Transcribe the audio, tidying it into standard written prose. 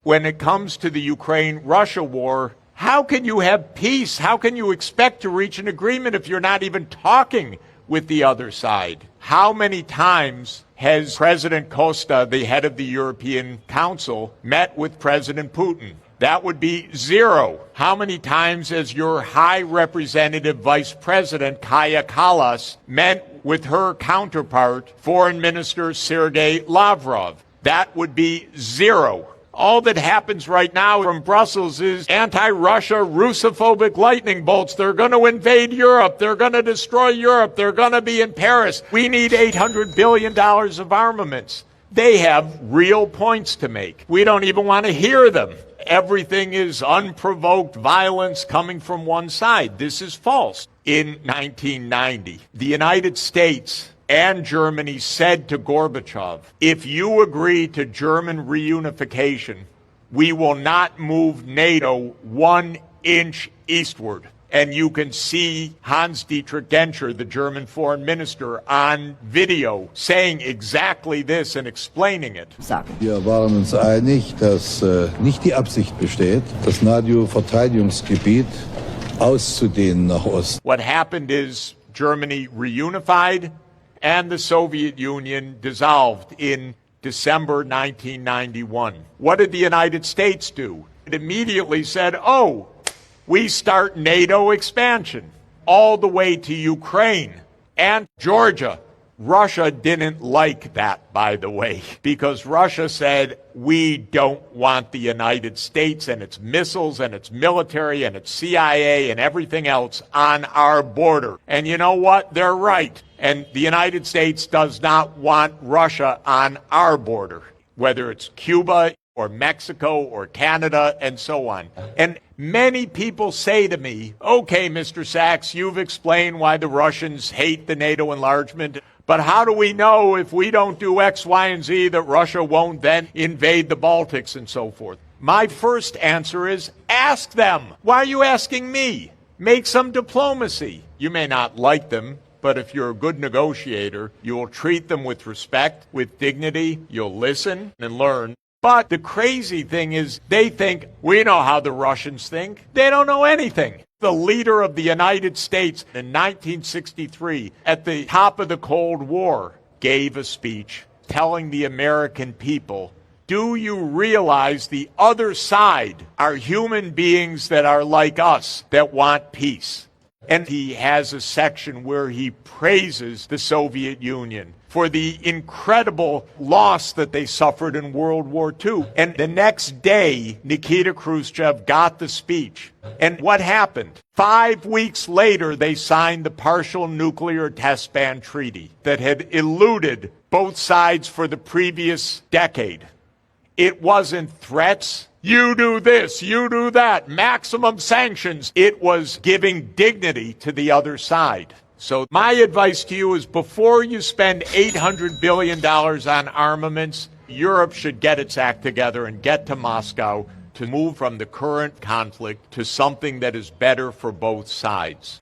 When it comes to the Ukraine-Russia war, how can you have peace? How can you expect to reach an agreement if you're not even talking with the other side? How many times has President Costa, the head of the European Council, met with President Putin? That would be zero. How many times has your High Representative Vice President, Kaja Kallas, met with her counterpart, Foreign Minister Sergei Lavrov? That would be zero. All that happens right now from Brussels is anti-Russia, Russophobic lightning bolts. They're going to invade Europe. They're going to destroy Europe. They're going to be in Paris. We need $800 billion of armaments. They have real points to make. We don't even want to hear them. Everything is unprovoked violence coming from one side. This is false. In 1990, the United States and Germany said to Gorbachev, if you agree to German reunification, we will not move NATO 1 inch eastward. And you can see Hans-Dietrich Genscher, the German foreign minister, on video saying exactly this and explaining it. Wir waren uns einig, dass nicht die Absicht besteht, das NATO-Verteidigungsgebiet auszudehnen nach Osten. What happened is Germany reunified and the Soviet Union dissolved in December 1991. What did the United States do? It immediately said, oh, we start NATO expansion all the way to Ukraine and Georgia. Russia didn't like that, by the way, because Russia said, we don't want the United States and its missiles and its military and its CIA and everything else on our border. And you know what? They're right. And the United States does not want Russia on our border, whether it's Cuba or Mexico or Canada and so on. And many people say to me, okay, Mr. Sachs, you've explained why the Russians hate the NATO enlargement, but how do we know if we don't do X, Y, and Z that Russia won't then invade the Baltics and so forth? My first answer is ask them. Why are you asking me? Make some diplomacy. You may not like them, but if you're a good negotiator, you will treat them with respect, with dignity, you'll listen and learn. But the crazy thing is they think, we know how the Russians think. They don't know anything. The leader of the United States in 1963, at the top of the Cold War, gave a speech telling the American people, do you realize the other side are human beings that are like us, that want peace? And he has a section where he praises the Soviet Union for the incredible loss that they suffered in World War II. And the next day, Nikita Khrushchev got the speech. And what happened? 5 weeks later, they signed the Partial Nuclear Test Ban Treaty that had eluded both sides for the previous decade. It wasn't threats. You do this, you do that, maximum sanctions. It was giving dignity to the other side. So my advice to you is before you spend $800 billion on armaments, Europe should get its act together and get to Moscow to move from the current conflict to something that is better for both sides.